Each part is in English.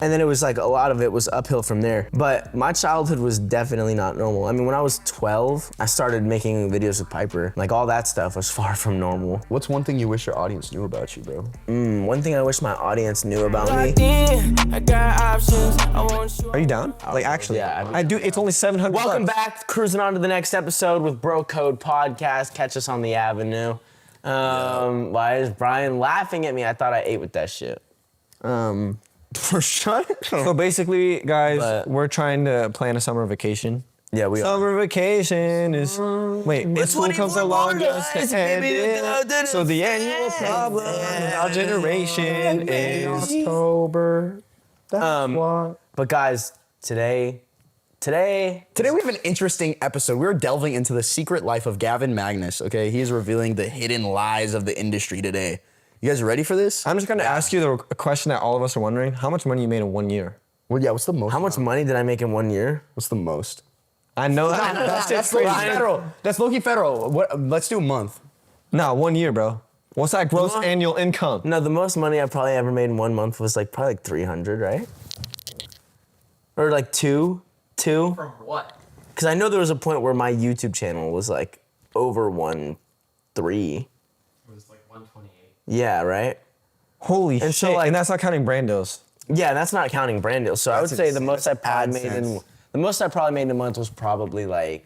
And then it was like a lot of it was uphill from there. But my childhood was definitely not normal. I mean, when I was 12, I started making videos with Piper. Like all that stuff was far from normal. What's one thing you wish your audience knew about you, bro? One thing I wish my audience knew about me. Are you down? Like actually, Yeah, I do. It's only $700. Welcome back, cruising on to the next episode with Bro Code Podcast. Catch us on the avenue. Why is Brian laughing at me? I thought I ate with that shit. For sure. So basically, guys, we're trying to plan a summer vacation. Yeah, we are. Summer vacation is if school comes along, just to end it. So the annual problem in our generation is October. That's what. But guys, today Today we have an interesting episode. We're delving into the secret life of Gavin Magnus, okay? He's revealing the hidden lies of the industry today. You guys ready for this? I'm just gonna ask you the question that all of us are wondering: how much money you made in 1 year? Well, yeah, what's the most? How much money did I make in 1 year? What's the most? I know that. That's low-key federal. That's low-key federal. What? Let's do a month. No, 1 year, bro. What's that gross annual income? No, the most money I probably ever made in 1 month was like probably like 300, right? Or like two. From what? Because I know there was a point where my YouTube channel was like over 1.3. It was like 128. Yeah, right? Holy And shit! so, like- and that's not counting brand deals. Yeah, that's not counting brand deals. So I would That's say the insane. most I That's probably made AdSense. the most I probably made in a month was probably like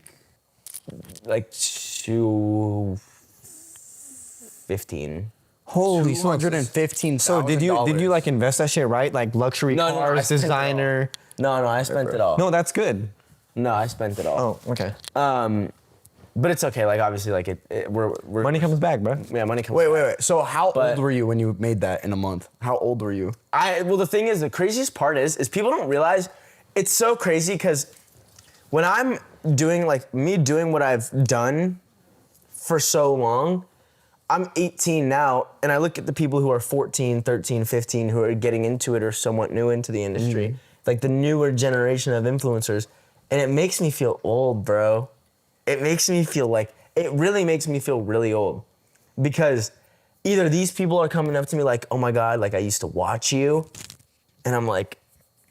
215. Holy smokes! $215,000. So did you like invest that shit right? Like luxury No, I cars, spent it all. designer. No, I spent it all. No, that's good. No, I spent it all. Oh, okay. But it's okay. Like obviously, like we're Money comes back, bro. Yeah, money comes. Wait. So how But- old were you when you made that in a month? How old were you? Well, the thing is, the craziest part is people don't realize it's so crazy because when I'm doing doing what I've done for so long, I'm 18 now, and I look at the people who are 14, 13, 15 who are getting into it or somewhat new into the industry, like the newer generation of influencers, and it makes me feel old, bro. It makes me feel like, it really makes me feel really old because either these people are coming up to me like, oh my God, like I used to watch you. And I'm like,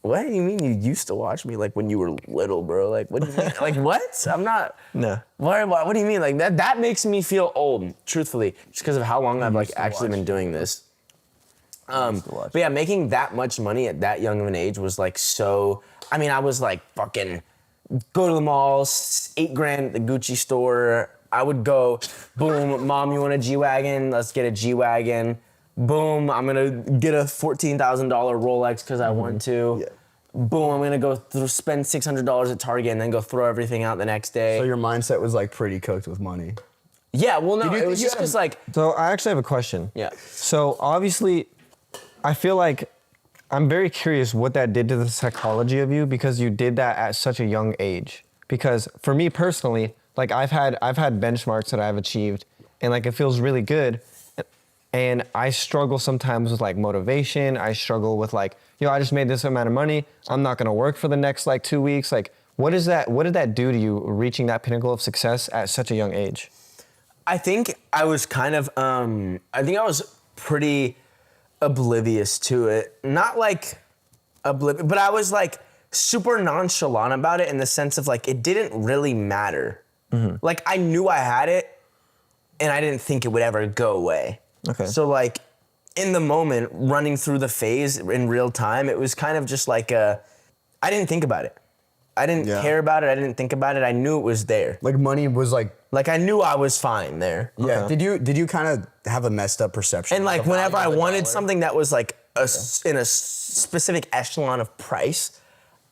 what do you mean you used to watch me? Like when you were little, bro. Like, what do you mean? Like, what? I'm not. No. What do you mean? Like that makes me feel old, truthfully, just because of how long I've like actually been doing this. But yeah, making that much money at that young of an age was like so, I mean, I was like fucking go to the mall, $8,000 at the Gucci store. I would go, boom, mom, you want a G-Wagon? Let's get a G-Wagon. Boom, I'm gonna get a $14,000 Rolex because I want to. Yeah. Boom, I'm gonna go spend $600 at Target and then go throw everything out the next day. So your mindset was like pretty cooked with money. Yeah, well, no, Did you it think was you just had because like, So I actually have a question. yeah. So obviously, I feel like I'm very curious what that did to the psychology of you because you did that at such a young age. Because for me personally, like I've had benchmarks that I've achieved, and like it feels really good. And I struggle sometimes with like motivation. I struggle with like, I just made this amount of money. I'm not gonna work for the next like 2 weeks. Like, what did that do to you reaching that pinnacle of success at such a young age? I think I was kind of, I think I was pretty oblivious to it. Not like oblivious, but I was like super nonchalant about it in the sense of like, it didn't really matter. Like I knew I had it and I didn't think it would ever go away. Okay. So like in the moment, running through the phase in real time, it was kind of just like I didn't think about it. I didn't care about it. I didn't think about it. I knew it was there. Like money was like I knew I was fine there. yeah. Did you kind of have a messed up perception? And of like the whenever I value of the wanted dollar? something that was like in a specific echelon of price,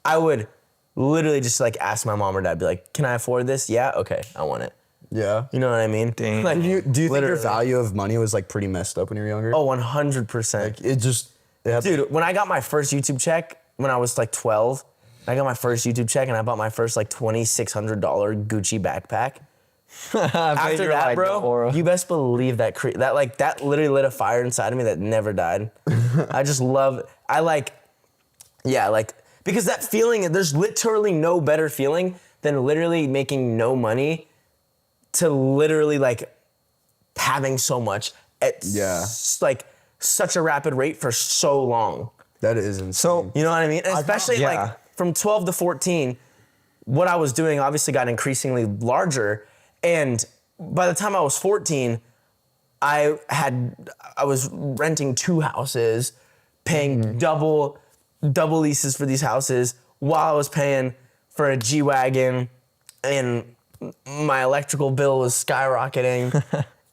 I would literally just like ask my mom or dad, be like, "Can I afford this? Yeah, okay, I want it." Yeah. You know what I mean? Dang. Like, Do you think your literally. value of money was like pretty messed up when you were younger? Oh, 100%. It just had Dude, when I got my first YouTube check when I was like 12, I got my first YouTube check and I bought my first like $2,600 Gucci backpack. After that, bro, you best believe that that literally lit a fire inside of me that never died. I just love, because that feeling, there's literally no better feeling than literally making no money to literally like having so much at like such a rapid rate for so long. That is insane. So You know what I mean? And especially yeah. like from 12 to 14, what I was doing obviously got increasingly larger. And by the time I was 14, I was renting 2 houses, paying double leases for these houses while I was paying for a G-Wagon, and my electrical bill was skyrocketing.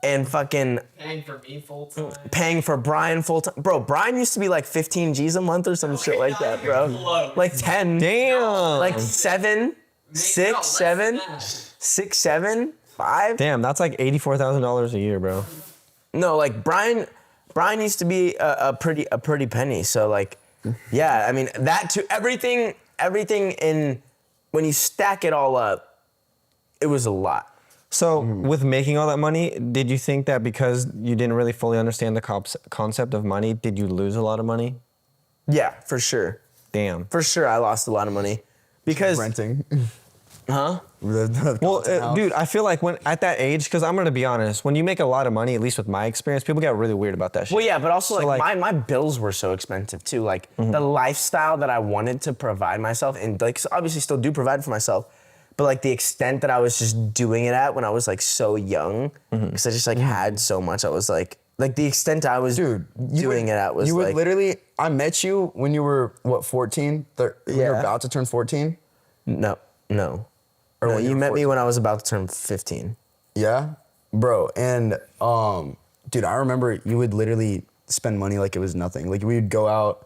And fucking Paying for me full time. paying for Brian full time. Bro, Brian used to be like 15 G's a month or some shit like that, bro. Close. Like 10. damn. Like 7, 6, 7, 6, 7, 5. Damn, that's like $84,000 a year, bro. No, like Brian used to be a pretty penny. So like, yeah, I mean that too. Everything in when you stack it all up, it was a lot. So with making all that money, did you think that because you didn't really fully understand the concept of money, did you lose a lot of money? Yeah, for sure. Damn. For sure, I lost a lot of money because renting. huh? Well, dude, I feel like when at that age, because I'm gonna be honest, when you make a lot of money, at least with my experience, people get really weird about that shit. Well, yeah, but also So, like my bills were so expensive too. Like the lifestyle that I wanted to provide myself, and like obviously still do provide for myself, but like the extent that I was just doing it at when I was like so young, because I just like had so much. I was like the extent I was doing it at was you would like literally. I met you when you were what 14. When you were Yeah. about to turn 14. no. Or No, when you you were met me 14. when I was about to turn 15. Yeah, bro. And dude, I remember you would literally spend money like it was nothing. Like we would go out.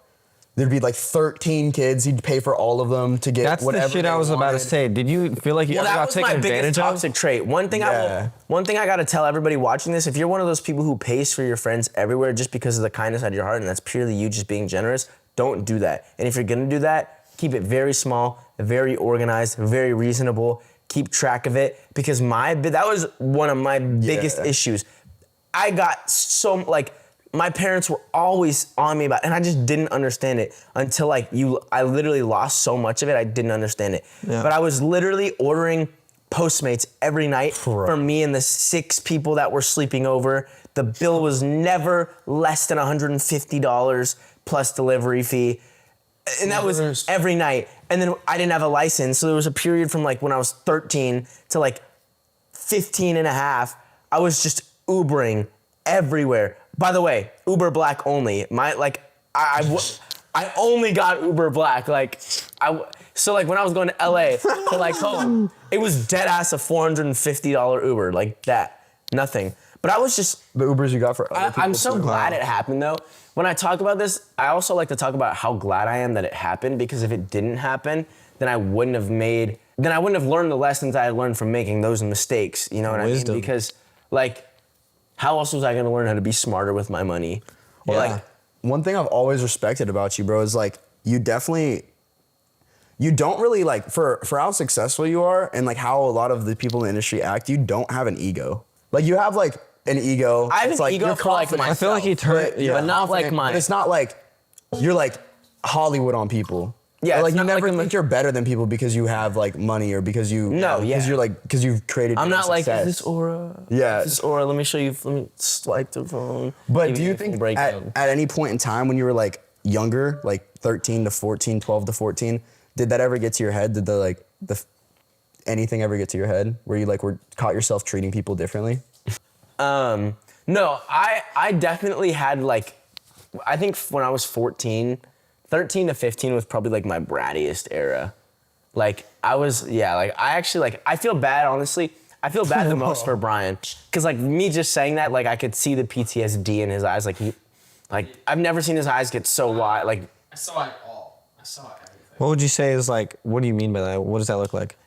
There'd be like 13 kids. You'd pay for all of them to get That's whatever the shit they I was about to wanted. say. Did you feel like you Well, ever that got was taken my biggest advantage of? toxic trait. One thing Yeah. I got to tell everybody watching this: if you're one of those people who pays for your friends everywhere just because of the kindness out of your heart, and that's purely you just being generous, don't do that. And if you're gonna do that, keep it very small, very organized, very reasonable. Keep track of it, because that was one of my biggest issues. I got so like. My parents were always on me about it, and I just didn't understand it until I literally lost so much of it, I didn't understand it. Yeah. But I was literally ordering Postmates every night for me and the 6 people that were sleeping over. The bill was never less than $150 plus delivery fee. And that was every night. And then I didn't have a license, so there was a period from like when I was 13 to like 15 and a half, I was just Ubering everywhere. By the way, Uber Black only. I only got Uber Black. So when I was going to LA to like home, it was dead ass a $450 Uber, like that, nothing. But I was just, The Ubers you got for other people. I'm so glad it happened though. When I talk about this, I also like to talk about how glad I am that it happened, because if it didn't happen, then I wouldn't have learned the lessons I had learned from making those mistakes. You know what I Wisdom. mean? Because how else was I gonna learn how to be smarter with my money? Or Yeah. One thing I've always respected about you, bro, is like you don't really like for how successful you are and like how a lot of the people in the industry act, you don't have an ego. Like you have like an ego. I have It's an like ego you're for like confident. I feel like he turned. But- Yeah. but not like confident, mine. but it's not like you're like Hollywood on people. Yeah, Or, like it's you not never like think you're better than people because you have like money or because you because you've created. I'm your not like, success. is this aura? Yeah. Is this aura? Let me show you. Let me swipe the phone. But Give do you a think breakdown. at any point in time when you were like younger, like 13 to 14, 12 to 14, did that ever get to your head? Did anything ever get to your head where you like were caught yourself treating people differently? No, I definitely had I think when I was 14, 13 to 15 was probably like my brattiest era. I feel bad, honestly. I feel bad the most for Brian. Cause me just saying that, I could see the PTSD in his eyes. I've never seen his eyes get so wide. I saw it all. I saw everything. What would you say is what do you mean by that? What does that look like?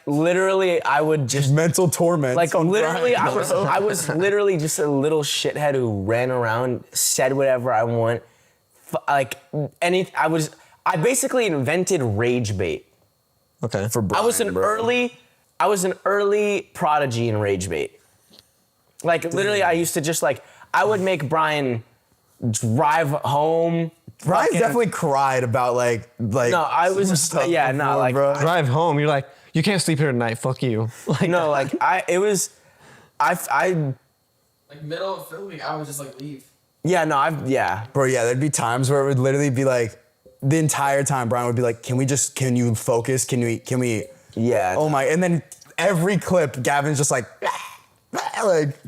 Literally I would just, Mental torment. literally I was literally just a little shithead who ran around, said whatever I want. I basically invented rage bait. Okay. for Brian, I was an early prodigy in rage bait. Literally, I used to just I would make Brian drive home. Brian's fucking- definitely cried about No, I was stuff yeah, no, before, bro. Drive home. You're like, you can't sleep here tonight. Fuck you. no, I Middle of filming, I would just leave. Yeah, no, yeah. Bro, yeah, there'd be times where it would literally be like, the entire time Brian would be like, can you focus? Can we? Yeah. Oh my, and then every clip, Gavin's just like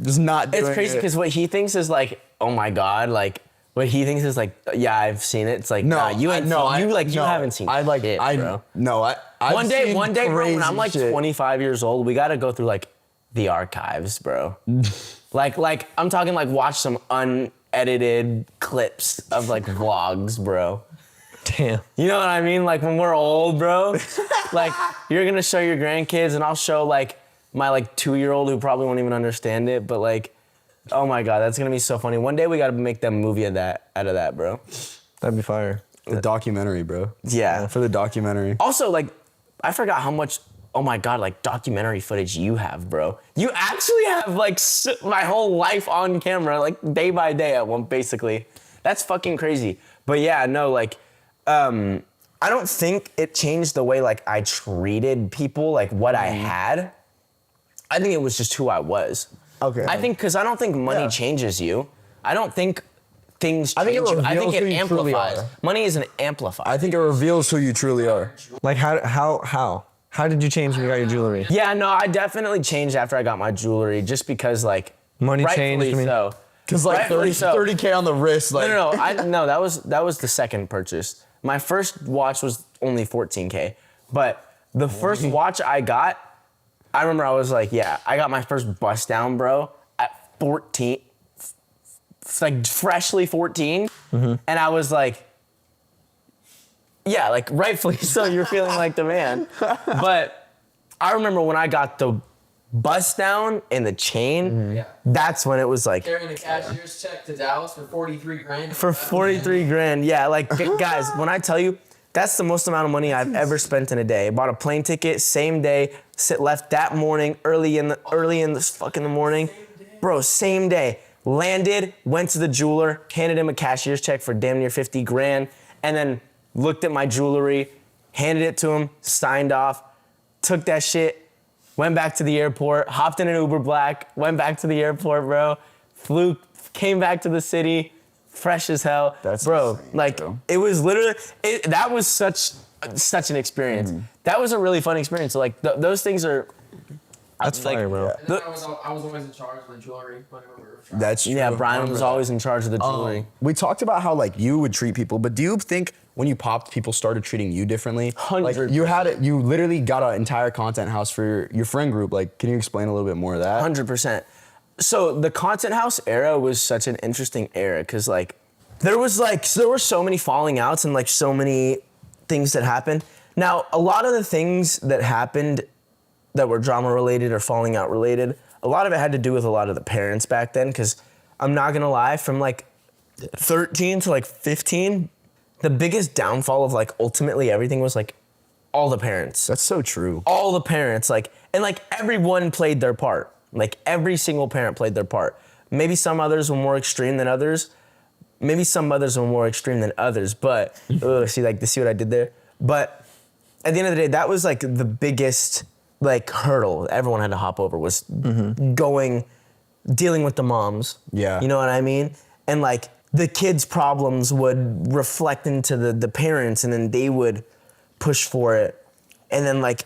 just not doing it. It's crazy because what he thinks is like, oh my God, like, what he thinks is like, yeah, I've seen it. It's like, No, nah, you haven't seen shit, bro. One Day, bro, when I'm like shit. 25 years old, we gotta go through like the archives, bro. like I'm talking like watch some unedited clips of like vlogs, bro. Damn. You know what I mean? Like when we're old, bro. Like you're gonna show your grandkids, and I'll show like my like 2-year-old who probably won't even understand it, but like, oh my God, that's gonna be so funny. One day we gotta make them movie out of that, bro. That'd be fire. The documentary, bro. Yeah. For the documentary. Also, like, I forgot how much, oh my God, like documentary footage you have, bro. You actually have like my whole life on camera, like day by day at one, basically. That's fucking crazy. But yeah, no, like, I don't think it changed the way like I treated people, like what I had. I think it was just who I was. Okay. I think, because I don't think money Yeah. changes you. I don't think things I think it change you. I think reveals it who you truly amplifies. are. Money is an amplifier. I think it reveals who you truly are. Like how did you change when you got your jewelry? Yeah, no, I definitely changed after I got my jewelry, just because like Money rightfully changed, I mean- so. Cause like Rightfully so. 30K on the wrist, like No, that was the second purchase. My first watch was only 14K, but the first watch I got, I remember I was like, yeah, I got my first bust down, bro, at 14, like freshly 14, and I was like, yeah, like rightfully so, you're feeling like the man. But I remember when I got the bust down and the chain, Yeah. that's when it was like, Carrying a cashier's check to Dallas for 43 grand. for 43 grand, yeah, like guys, when I tell you, that's the most amount of money I've ever spent in a day. Bought a plane ticket, same day, left that morning, early in the fucking morning. Bro, same day. Landed, went to the jeweler, handed him a cashier's check for damn near 50 grand, and then looked at my jewelry, handed it to him, signed off, took that shit, went back to the airport, hopped in an Uber Black, went back to the airport, bro, came back to the city, fresh as hell. That's bro, insane, like, bro. it was literally, that was such an experience. That was a really fun experience. So like, those things are, That's like, fire, bro. And then I was always in charge of the jewelry whenever we were traveling. that's true. yeah, Brian Remember was that. always in charge of the jewelry. We talked about how like you would treat people, but do you think when you popped, people started treating you differently? 100%. Like you literally got an entire content house for your friend group. Like, can you explain a little bit more of that? 100%. So the content house era was such an interesting era because like there were so many falling outs and like so many things that happened. Now a lot of the things that happened that were drama related or falling out related, a lot of it had to do with a lot of the parents back then, because I'm not gonna lie, from like 13 to like 15, the biggest downfall of like ultimately everything was like all the parents. That's so true. All the parents, like, and like everyone played their part. Like every single parent played their part. Maybe some others were more extreme than others. Maybe some mothers were more extreme than others, but see what I did there? But at the end of the day, that was like the biggest like hurdle everyone had to hop over was dealing with the moms. Yeah. You know what I mean? And like the kids' problems would reflect into the parents, and then they would push for it. And then like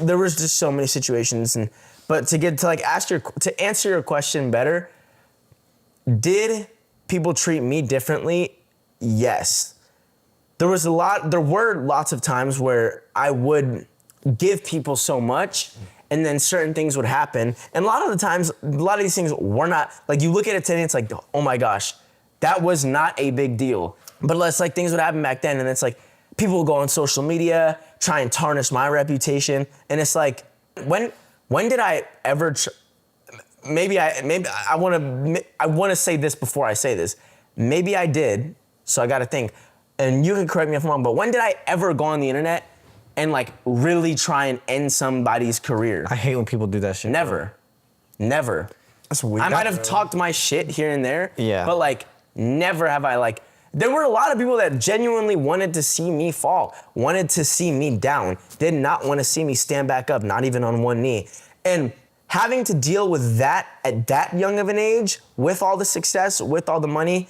there was just so many situations. But to answer your question better, did people treat me differently? Yes. There were lots of times where I would give people so much, and then certain things would happen. And a lot of the times, a lot of these things were not, like you look at it today, it's like, oh my gosh, that was not a big deal. But it's like things would happen back then, and it's like people would go on social media, try and tarnish my reputation. And it's like, when did I ever, I want to say this before I say this. Maybe I did, so I gotta think. And you can correct me if I'm wrong, but when did I ever go on the internet and like really try and end somebody's career? I hate when people do that shit. Never. That's weird. I might have talked my shit here and there, Yeah. but like never have I like, there were a lot of people that genuinely wanted to see me fall, wanted to see me down, did not want to see me stand back up, not even on one knee. And having to deal with that at that young of an age, with all the success, with all the money,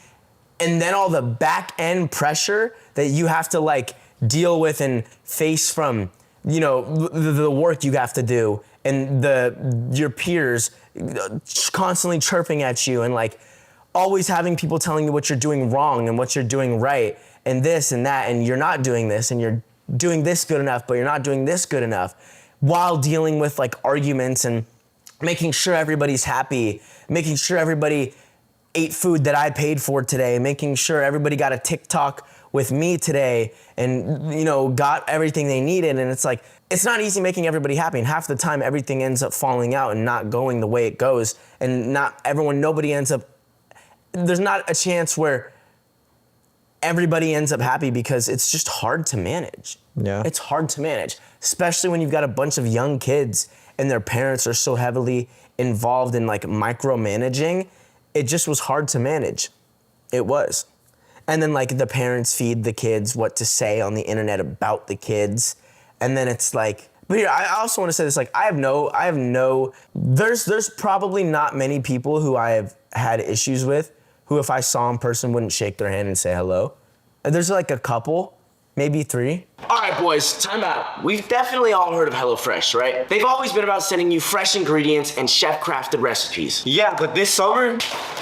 and then all the back end pressure that you have to like deal with and face from, you know, the work you have to do and your peers constantly chirping at you and like always having people telling you what you're doing wrong and what you're doing right and this and that, and you're not doing this and you're doing this good enough, but you're not doing this good enough, while dealing with like arguments and making sure everybody's happy, making sure everybody ate food that I paid for today, making sure everybody got a TikTok with me today and, you know, got everything they needed. And it's like, it's not easy making everybody happy. And half the time everything ends up falling out and not going the way it goes. And nobody ends up, there's not a chance where everybody ends up happy because it's just hard to manage. Yeah. It's hard to manage, especially when you've got a bunch of young kids and their parents are so heavily involved in like micromanaging. It just was hard to manage. It was. And then like the parents feed the kids what to say on the internet about the kids. And then it's like, but here, I also want to say this, like, there's probably not many people who I have had issues with who if I saw in person wouldn't shake their hand and say hello. And there's like a couple, maybe 3. All right, boys, time out. We've definitely all heard of HelloFresh, right? They've always been about sending you fresh ingredients and chef-crafted recipes. Yeah, but this summer,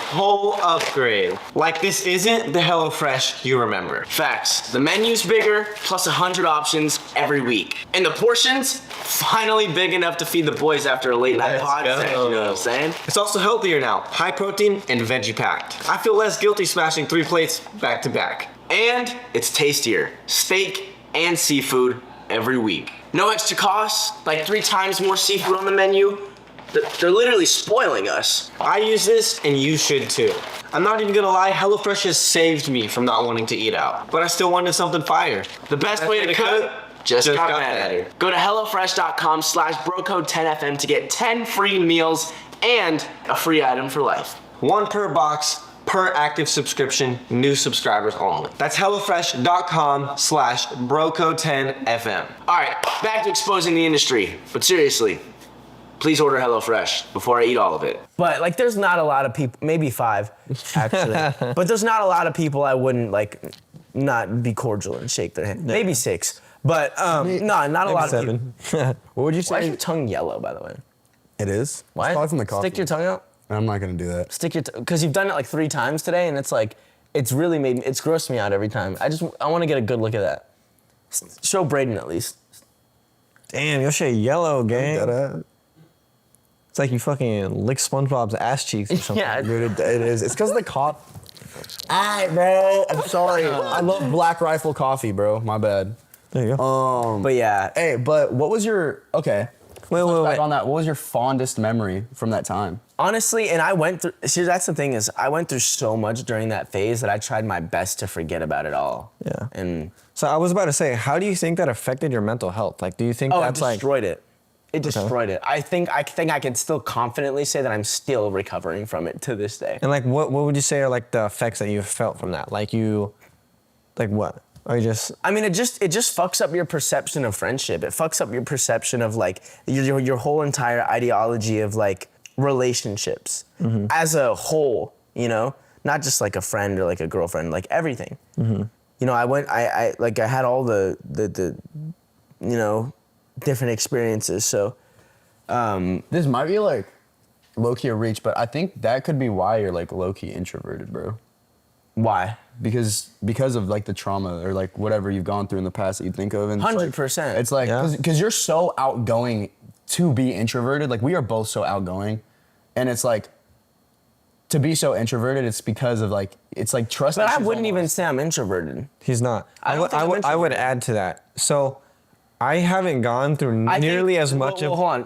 whole upgrade. Like this isn't the HelloFresh you remember. Facts. The menu's bigger, plus 100 options every week. And the portions, finally big enough to feed the boys after a late night pod session, you know what I'm saying? It's also healthier now, high protein and veggie packed. I feel less guilty smashing 3 plates back to back. And it's tastier. Steak and seafood every week. No extra costs, like 3 times more seafood on the menu. They're literally spoiling us. I use this and you should too. I'm not even gonna lie, HelloFresh has saved me from not wanting to eat out. But I still wanted something fire. The best way to cook just got better. Go to HelloFresh.com/BroCode10FM to get 10 free meals and a free item for life. 1 per box, per active subscription, new subscribers only. That's HelloFresh.com/BroCode10FM. All right, back to exposing the industry. But seriously, please order HelloFresh before I eat all of it. But like, there's not a lot of people, maybe 5 actually, but there's not a lot of people I wouldn't like not be cordial and shake their hand. Maybe 6, but no, not a lot of people. What would you Why is say? your tongue yellow, by the way? It is? Why? It's probably from the coffee. Stick your tongue out. I'm not gonna do that. Because you've done it like 3 times today, and it's like, it's really it's grossed me out every time. I want to get a good look at that. Show Braden at least. Damn, your shit yellow, gang. That It's like you fucking lick SpongeBob's ass cheeks or something. Yeah, Dude, it is. It's because of the coffee. Alright, bro. I'm sorry. I love Black Rifle coffee, bro. My bad. There you go. but yeah. Hey, but what was your Wait. on that? What was your fondest memory from that time? Honestly, and I went through, see, that's the thing is, I went through so much during that phase that I tried my best to forget about it all. Yeah. And So I was about to say, how do you think that affected your mental health? Like, do you think it that's like... destroyed it. It destroyed it. I think I can still confidently say that I'm still recovering from it to this day. And like, what would you say are like the effects that you felt from that? Like what? Are you just... I mean, it just fucks up your perception of friendship. It fucks up your perception of like your whole entire ideology of like relationships as a whole, you know? Not just like a friend or like a girlfriend, like everything. You know, I had all the you know, different experiences. So This might be like low-key a reach, but I think that could be why you're like low-key introverted, bro. why? Because of like the trauma or like whatever you've gone through in the past that you think of. And 100%. It's like, Yeah. because you're so outgoing to be introverted. Like we are both so outgoing. And it's like, to be so introverted, it's because of like, it's like trust. But I issues wouldn't even almost. say I'm introverted. He's not. I don't think I'm I would add to that. So I haven't gone through I nearly think, as much well, of... hold on.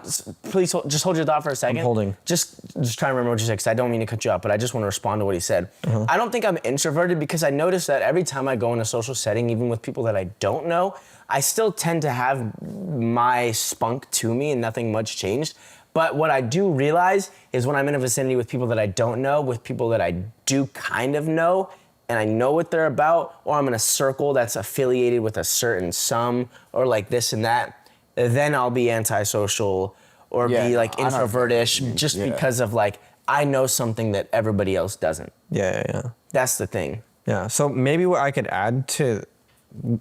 Please just hold your thought for a second. holding. Just try to remember what you said, because I don't mean to cut you off, but I just want to respond to what he said. I don't think I'm introverted because I notice that every time I go in a social setting, even with people that I don't know, I still tend to have my spunk to me and nothing much changed. But what I do realize is when I'm in a vicinity with people that I don't know, with people that I do kind of know, and I know what they're about, or I'm in a circle that's affiliated with a certain sum, or like this and that, then I'll be antisocial, or Yeah, be no, like I don't- introvertish just yeah. because of like I know something that everybody else doesn't. Yeah. That's the thing. Yeah. So maybe what I could add to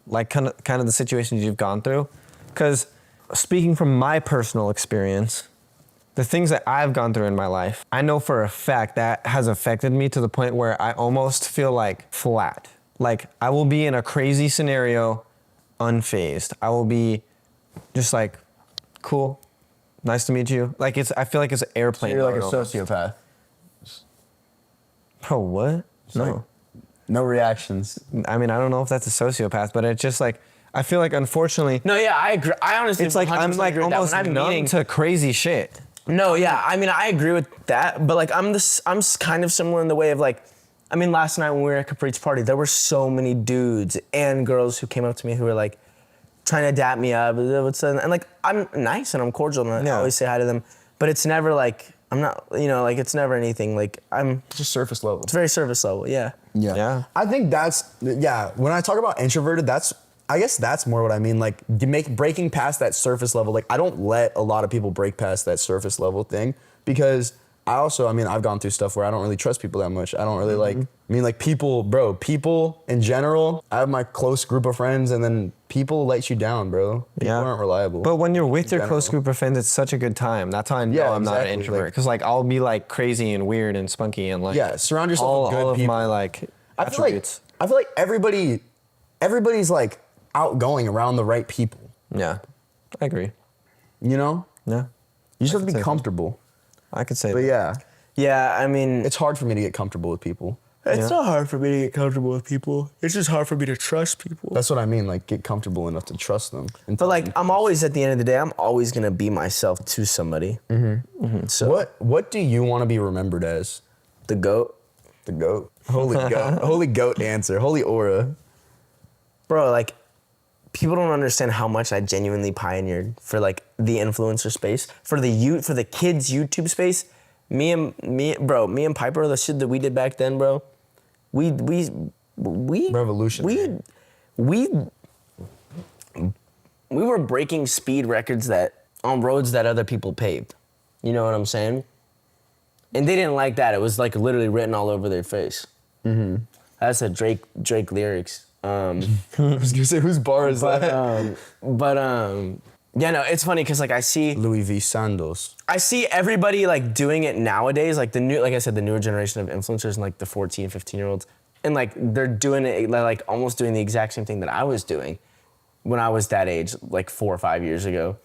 like kind of the situations you've gone through, because speaking from my personal experience, the things that I've gone through in my life, I know for a fact that has affected me to the point where I almost feel like flat. Like I will be in a crazy scenario unfazed. I will be just like, cool, nice to meet you. Like I feel like it's an airplane. You're like a mode almost. sociopath. Bro, what? No. like- No reactions. I mean, I don't know if that's a sociopath, but it's just like, I feel like unfortunately, No, yeah, I agree. I honestly, it's like I'm 100% like agree with that. almost When I'm numb meeting- to crazy shit. No, yeah, I mean, I agree with that, but like I'm kind of similar in the way of like, I mean, last night when we were at Capri's party, there were so many dudes and girls who came up to me who were like trying to dap me up, and like I'm nice and I'm cordial and I Yeah. always say hi to them, but it's never like I'm not, like it's never anything like It's just surface level. it's very service level, yeah. Yeah. I think when I talk about introverted, I guess that's more what I mean. Like breaking past that surface level. Like I don't let a lot of people break past that surface level thing because I've gone through stuff where I don't really trust people that much. I don't really people in general, I have my close group of friends and then people let you down, bro. People aren't reliable. But when you're with your general. close group of friends, it's such a good time. That's how I know Yeah, I'm not an exactly. introvert. Because like I'll be like crazy and weird and spunky and like surround yourself all, with good all of people. my like I feel attributes. like everybody's like outgoing around the right people. Yeah, I agree. You know? Yeah, You just have could to say be that. comfortable. I could say But that. yeah, Yeah, I mean, it's hard for me to get comfortable with people. it's not hard for me to get comfortable with people. It's just hard for me to trust people. That's what I mean. Like, get comfortable enough to trust them. And But like, I'm always at the end of the day, I'm always gonna be myself to somebody. So what do you want to be remembered as? the goat, The goat. Holy goat. Holy goat dancer. Holy aura. bro, like people don't understand how much I genuinely pioneered for like the influencer space, for the kids YouTube space. Me and Piper, the shit that we did back then, bro. We Revolutionary. We were breaking speed records that on roads that other people paved. You know what I'm saying? And they didn't like that. It was like literally written all over their face. Mm-hmm. That's a Drake lyrics. I was gonna say, whose bar is that? Yeah, no, it's funny because like I see Louis V. Sandos. everybody like doing it nowadays, like like I said, the newer generation of influencers and like the 14, 15-year-olds, and like they're doing it like almost doing the exact same thing that I was doing when I was that age, like 4 or 5 years ago.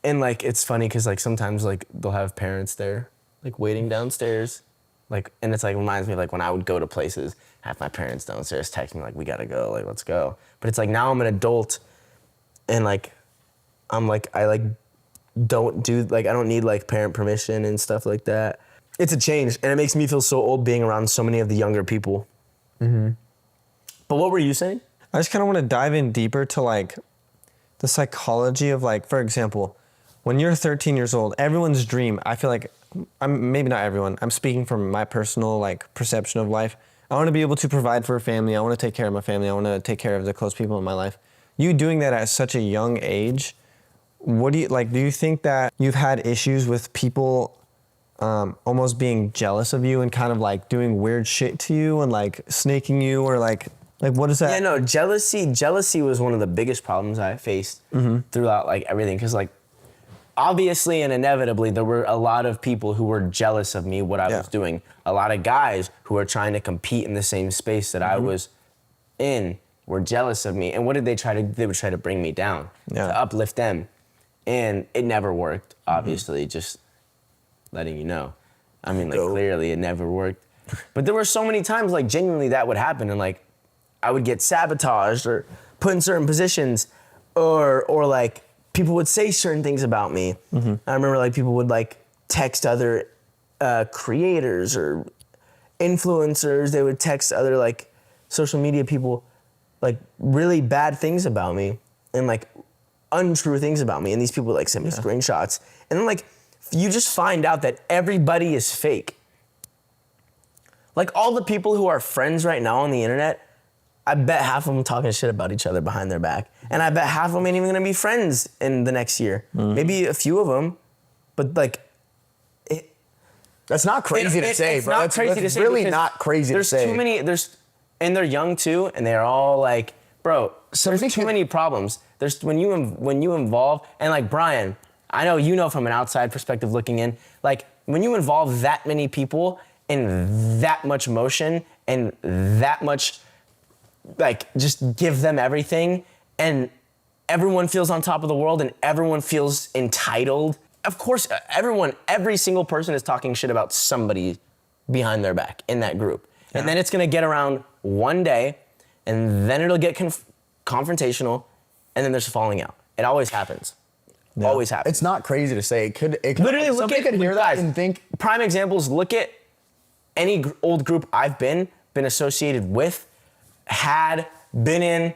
And like it's funny because like sometimes like they'll have parents there, like waiting downstairs, like, and it's like reminds me of like when I would go to places, have my parents downstairs text me like, we gotta go, like let's go. But it's like now I'm an adult, and like I'm like I don't need like parent permission and stuff like that. It's a change, and it makes me feel so old being around so many of the younger people. Mm-hmm. But what were you saying? I just kind of want to dive in deeper to like the psychology of like, for example, when you're 13 years old, everyone's dream, I feel like, maybe not everyone, I'm speaking from my personal like perception of life. I want to be able to provide for a family. I want to take care of my family. I want to take care of the close people in my life. You doing that at such a young age, what do you think that you've had issues with people almost being jealous of you and kind of like doing weird shit to you and like snaking you or like what is that? Yeah, no, jealousy was one of the biggest problems I faced throughout like everything. Cause like obviously and inevitably there were a lot of people who were jealous of me, what I was doing. A lot of guys who were trying to compete in the same space that I was in were jealous of me. And what did they try to do? They would try to bring me down, to uplift them. And it never worked, obviously, just letting you know. I mean, like, clearly it never worked. But there were so many times, like, genuinely that would happen. And, like, I would get sabotaged or put in certain positions or like, people would say certain things about me. I remember, like, people would, like, text other creators or influencers. They would text other, like, social media people, like, really bad things about me. And, like, untrue things about me, and these people like send me screenshots, and then like you just find out that everybody is fake. Like all the people who are friends right now on the internet, I bet half of them talking shit about each other behind their back, and I bet half of them ain't even gonna be friends in the next year. Maybe a few of them, but like, That's not crazy to say, it's bro. not crazy to say. Really because not crazy to say. There's too many. And they're young too, and they're all like, bro. There's too many problems. There's when you involve, and like Brian, I know you know from an outside perspective looking in, like when you involve that many people in that much motion and that much, like just give them everything, and everyone feels on top of the world and everyone feels entitled. Of course, every single person is talking shit about somebody behind their back in that group. Yeah. And then it's gonna get around one day, and then it'll get confrontational, and then there's falling out. It always happens. Yeah. Always happens. It's not crazy to say. It could literally look somebody at could hear guys, that and think. Prime examples. Look at any old group I've been associated with, been in,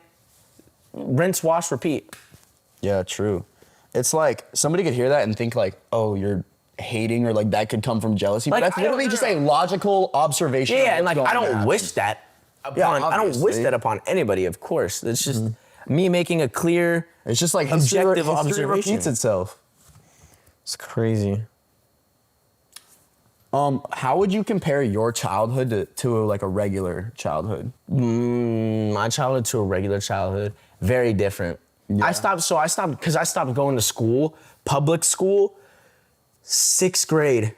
rinse, wash, repeat. Yeah, true. It's like somebody could hear that and think like, oh, you're hating, or like that could come from jealousy. Like, but that's literally just a logical observation. Yeah, and like I don't wish that upon. I don't wish obviously. that upon anybody. Of course, it's just me making a clear. It's just like objective history observation. repeats itself. It's crazy. How would you compare your childhood to like a regular childhood? My childhood to a regular childhood, very different. Yeah. I stopped because I stopped going to school, public school, 6th grade.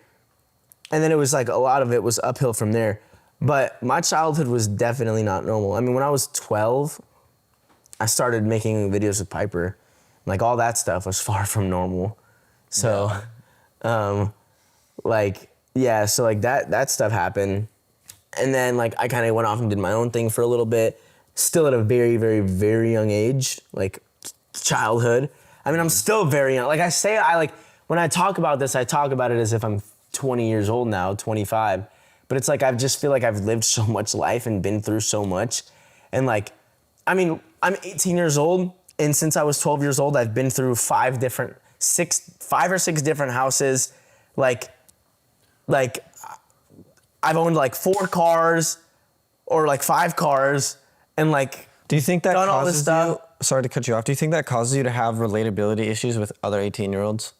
And then it was like a lot of it was uphill from there. But my childhood was definitely not normal. I mean, when I was 12, I started making videos with Piper. Like all that stuff was far from normal. So, so like that stuff happened. And then like I kind of went off and did my own thing for a little bit, still at a very, very, very young age, like childhood. I mean, I'm still very young. Like when I talk about this, I talk about it as if I'm 20 years old now, 25. But it's like I just feel like I've lived so much life and been through so much. And like, I mean, I'm 18 years old, and since I was 12 years old, I've been through 5 or 6 different houses. Like I've owned like 4 cars or like 5 cars, and like Do you think that done all this causes stuff. you? Sorry to cut you off. Do you think that causes you to have relatability issues with other 18-year-olds?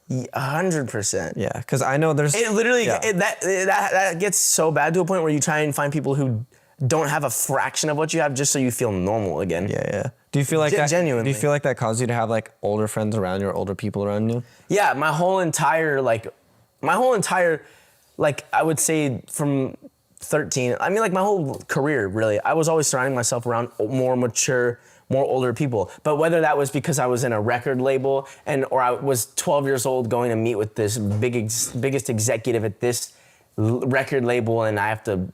100%. Yeah, because I know there's. It literally Yeah. that gets so bad to a point where you try and find people who don't have a fraction of what you have just so you feel normal again. Yeah. Do you feel like that? Genuinely. Do you feel like that caused you to have like older friends around you or older people around you? Yeah, my whole entire I would say from 13, I mean like my whole career really, I was always surrounding myself around more mature, more older people. But whether that was because I was in a record label or I was 12 years old going to meet with this biggest executive at this record label, and I have to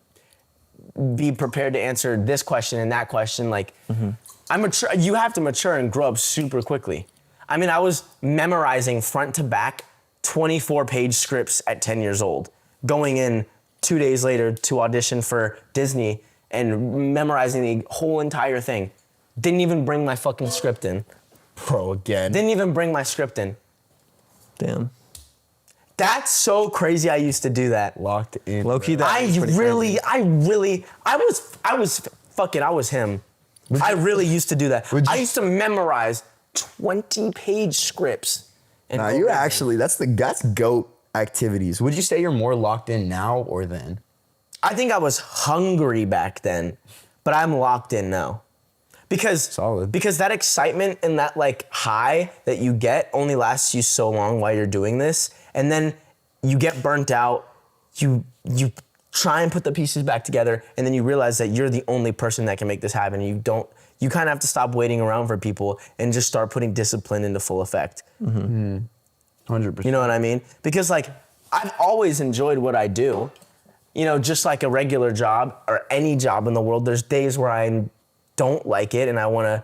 be prepared to answer this question and that question, like you have to mature and grow up super quickly. I mean, I was memorizing front to back 24-page scripts at 10 years old, going in 2 days later to audition for Disney and memorizing the whole entire thing. Didn't even bring my fucking script in. Bro, again. Didn't even bring my script in. Damn. That's so crazy. I used to do that. Locked in. Low key, I was him. I really used to do that. I used to memorize 20-page scripts. And Nah, you actually, that's GOAT activities. Would you say you're more locked in now or then? I think I was hungry back then, but I'm locked in now. Solid. Because that excitement and that like high that you get only lasts you so long while you're doing this. And then you get burnt out, you try and put the pieces back together, and then you realize that you're the only person that can make this happen. You kind of have to stop waiting around for people and just start putting discipline into full effect. 100%. You know what I mean? Because like, I've always enjoyed what I do. You know, just like a regular job or any job in the world, there's days where I don't like it and I want to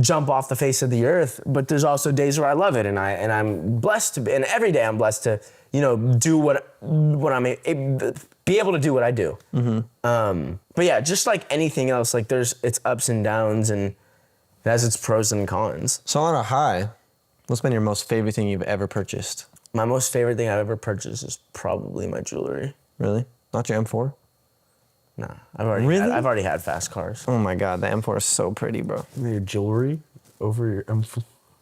jump off the face of the earth, but there's also days where I love it, and I'm blessed to be, and every day I'm blessed to, you know, do what be able to do what I do. But yeah, just like anything else, like it's ups and downs, and it has its pros and cons. So on a high, what's been your most favorite thing you've ever purchased? My most favorite thing I've ever purchased is probably my jewelry. Really? Not your M4? Nah, I've already had fast cars. Oh my God, the M4 is so pretty, bro. Your jewelry over your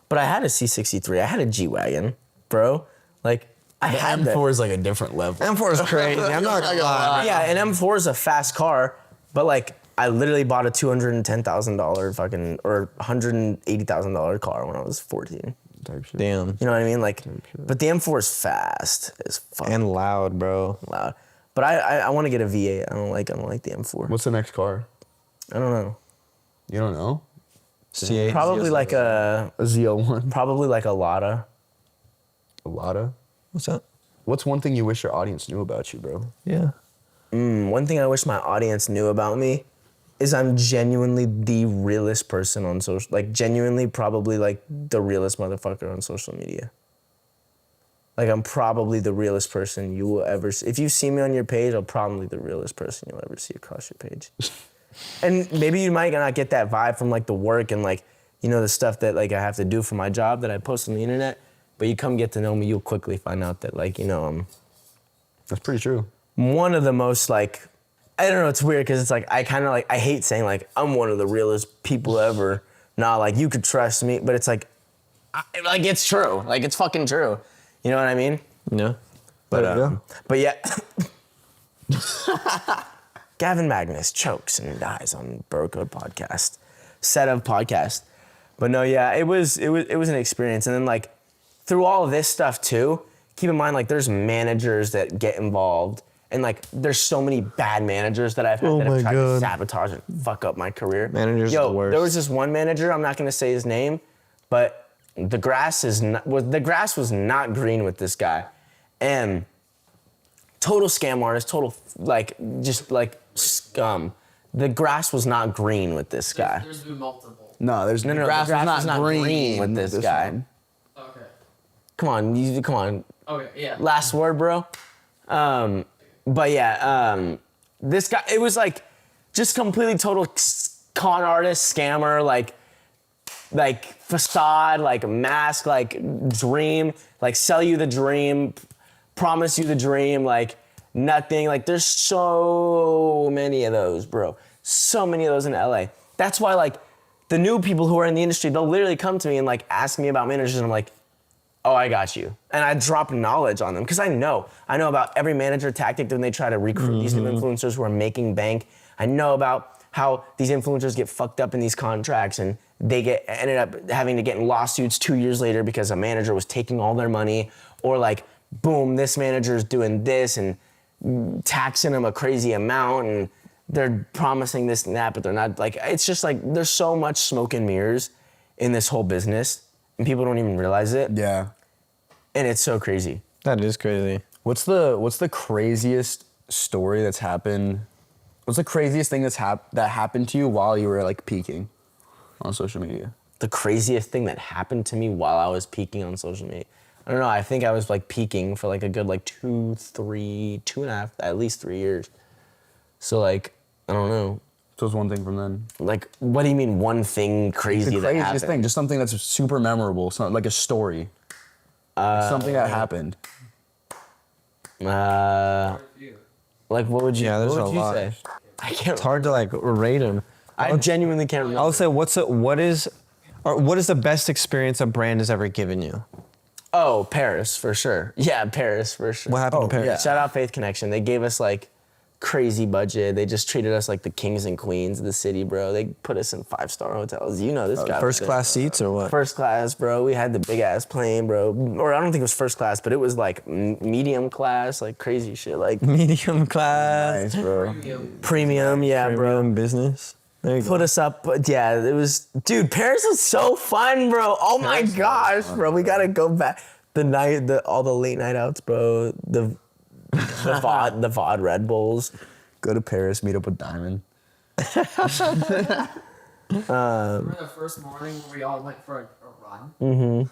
But I had a C63. I had a G-Wagon, bro. Like I had that. M4 is like a different level. M4 is crazy. I'm not gonna lie. Yeah, an M4 is a fast car, but like I literally bought a $210,000 fucking or $180,000 car when I was 14. Type shit. Damn. You know what I mean? Like, but the M4 is fast as fuck. And loud, bro. Loud. But I want to get a V8. I don't like the M4. What's the next car? I don't know. You don't know? C8. Probably like a A ZL1. probably like a Lada. A Lada. What's that? What's one thing you wish your audience knew about you, bro? Yeah. One thing I wish my audience knew about me is I'm genuinely the realest person on social. Like genuinely, probably like the realest motherfucker on social media. Like I'm probably the realest person you will ever see. If you see me on your page, I'm probably the realest person you'll ever see across your page. And maybe you might not get that vibe from like the work and like, you know, the stuff that like I have to do for my job that I post on the internet. But you come get to know me, you'll quickly find out that like, you know, I'm That's pretty true. one of the most like, I don't know, it's weird because it's like, I kind of like, I hate saying like, I'm one of the realest people ever. Nah, like you could trust me, but it's like, like it's true. Like it's fucking true. You know what I mean? Yeah. But yeah. Gavin Magnus chokes and dies on Bro Code podcast. Set of podcast. But no, yeah, it was an experience. And then like through all of this stuff too, keep in mind like there's managers that get involved. And like there's so many bad managers that I've had that have tried to sabotage and fuck up my career. Managers are the worst. There was this one manager, I'm not gonna say his name, but the grass was not green with this guy. And total scam artist, total like just like scum. The grass was not green with this guy. There's been multiple. No, there's No, the the grass grass was not green with this guy. one. Okay. Come on. Okay, yeah. Last word, bro. But yeah, this guy, it was like just completely total con artist, scammer, like facade, like mask, like dream, like sell you the dream, promise you the dream, like nothing. Like there's so many of those, bro. So many of those in LA. That's why like the new people who are in the industry, they'll literally come to me and like ask me about managers and I'm like, oh, I got you. And I drop knowledge on them because I know about every manager tactic when they try to recruit these new influencers who are making bank. I know about how these influencers get fucked up in these contracts and they ended up having to get in lawsuits 2 years later because a manager was taking all their money, or like, boom, this manager is doing this and taxing them a crazy amount and they're promising this and that, but they're not. Like, it's just like there's so much smoke and mirrors in this whole business and people don't even realize it. Yeah. And it's so crazy. That is crazy. What's the craziest story that's happened? What's the craziest thing that happened to you while you were like peaking on social media? The craziest thing that happened to me while I was peaking on social media. I don't know. I think I was like peaking for like a good like 2, 3, 2.5, at least 3 years. So like, I don't know. So it's one thing from then. Like, what do you mean one thing crazy The that happened? craziest thing, just something that's super memorable, something like a story. Something that happened. Like what would you? Yeah, there's what a would you lot. say? I can't. It's hard to like rate them. I genuinely can't remember. I would say what is the best experience a brand has ever given you? Oh, Paris for sure. Yeah, Paris for sure. What happened to Paris? yeah. Shout out Faith Connection. They gave us like crazy budget. They just treated us like the kings and queens of the city, bro. They put us in 5-star hotels. You know this guy. First class seats or what? First class, bro. We had the big ass plane, bro. Or I don't think it was first class, but it was like medium class, like crazy shit, like Medium class. Nice, bro. premium. Yeah, bro. Premium business. There you go. Put us up, but yeah, it was, dude, Paris was so fun, bro. Oh my gosh, bro. We gotta go back. All the late night outs, bro. The VOD Red Bulls. Go to Paris, meet up with Diamond. Remember the first morning when we all went for a run?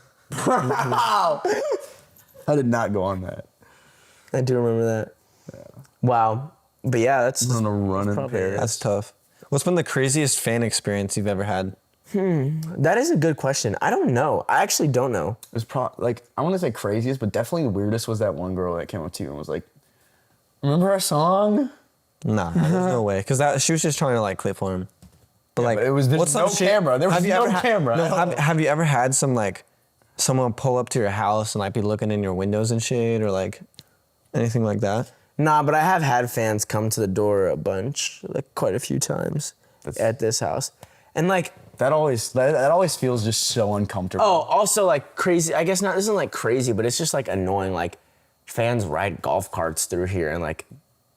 I did not go on that. I do remember that. Yeah. Wow. But yeah, that's On a run in probably- Paris. That's tough. What's been the craziest fan experience you've ever had? that is a good question. I don't know. I actually don't know. It was like, I want to say craziest, but definitely weirdest was that one girl that came up to you and was like, remember our song? Nah, there's no way. Cause she was just trying to like clip for him. But like, but there's what's no some shit- camera. There was have you no ever camera. have you ever had some like someone pull up to your house and like be looking in your windows and shit, or like anything like that? Nah, but I have had fans come to the door a bunch, like quite a few times at this house. And like, That always feels just so uncomfortable. oh, also like crazy, I guess not, this isn't like crazy, but it's just like annoying. Like fans ride golf carts through here and like,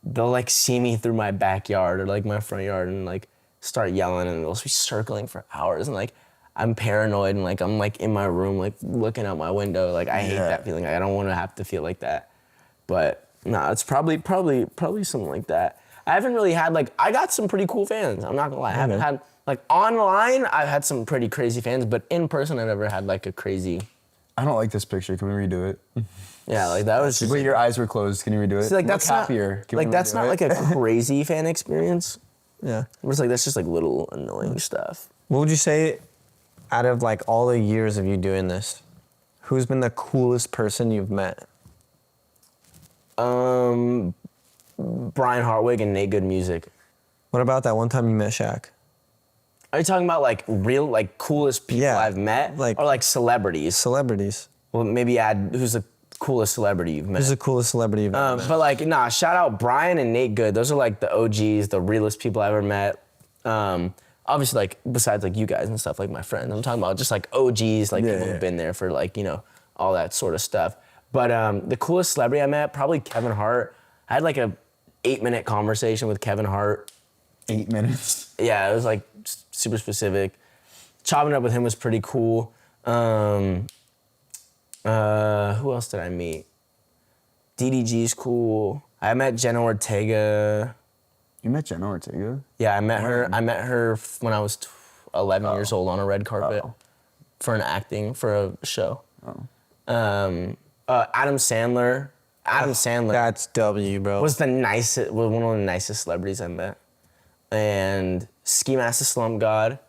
they'll like see me through my backyard or like my front yard and like start yelling and they'll be circling for hours. And like, I'm paranoid and like, I'm like in my room, like looking out my window. Like I hate that feeling. Like, I don't want to have to feel like that. But nah, it's probably something like that. I haven't really had like, I got some pretty cool fans. I'm not gonna lie. I haven't had, like online, I've had some pretty crazy fans, but in person, I've never had like a crazy. I don't like this picture. Can we redo it? Yeah, like that was just. But your eyes were closed. Can you redo it? See, like that's Look not happier. Can like we that's redo not it? like a crazy fan experience. Yeah. It's like that's just like little annoying stuff. What would you say, out of like all the years of you doing this, who's been the coolest person you've met? Brian Hartwig and Nate Good Music. What about that one time you met Shaq? Are you talking about like real, like coolest people Yeah, I've met, like- or like celebrities? Celebrities. Well, maybe add who's the coolest celebrity you've met. Who's the coolest celebrity you've ever met? But like, nah, shout out Brian and Nate Good. Those are like the OGs, the realest people I ever met. Obviously, like besides like you guys and stuff, like my friends. I'm talking about just like OGs, like people who've been there for like, you know, all that sort of stuff. But the coolest celebrity I met, probably Kevin Hart. I had like a 8-minute conversation with Kevin Hart. 8 minutes. Yeah, it was like super specific. Chopping it up with him was pretty cool. Who else did I meet? DDG's cool. I met Jenna Ortega. You met Jenna Ortega? Yeah, I met her. I met her when I was 11 years old on a red carpet for a show. Adam Sandler. Adam Sandler That's W, bro. was one of the nicest celebrities I met. And Ski Master Slump God.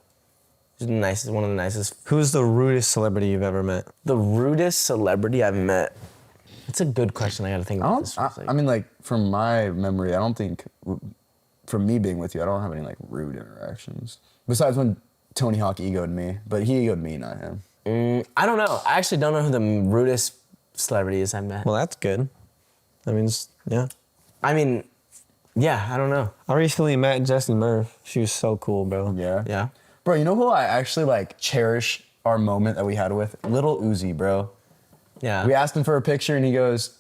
He's one of the nicest. Who's the rudest celebrity you've ever met? The rudest celebrity I've met. That's a good question. I got to think about this. For a second. I mean, like, from my memory, I don't think, from me being with you, I don't have any, like, rude interactions. Besides when Tony Hawk egoed me. But he egoed me, not him. I don't know. I actually don't know who the rudest celebrity is I met. Well, that's good. That means, yeah. I mean, yeah, I don't know. I recently met Jessie Murph. She was so cool, bro. Yeah? Yeah. Bro, you know who I actually, like, cherish our moment that we had with? Lil Uzi, bro. Yeah. We asked him for a picture, and he goes,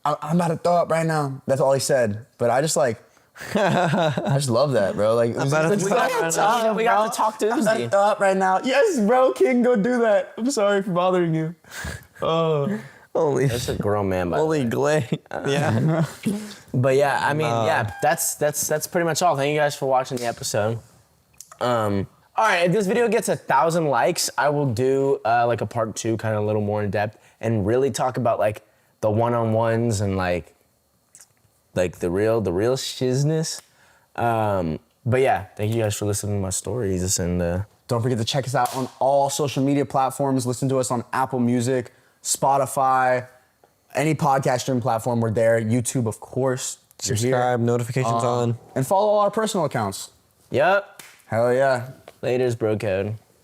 I'm about to throw up right now. That's all he said. But I just, like, I just love that, bro. Like, about to We got to talk to I'm about to Uzi. throw up right now. Yes, bro, King, go do that. I'm sorry for bothering you. Oh. Holy, That's a grown man, by the way. holy glay. Yeah. But yeah, I mean, yeah, that's pretty much all. Thank you guys for watching the episode. All right, if this video gets 1,000 likes, I will do like a part 2, kind of a little more in depth, and really talk about like the one-on-ones and like the real shizness. But yeah, thank you guys for listening to my stories and. Don't forget to check us out on all social media platforms. Listen to us on Apple Music, Spotify, any podcast stream platform. We're there. YouTube, of course. You're here. Subscribe, notifications on. And follow all our personal accounts. Yep. Hell yeah. Later's bro code.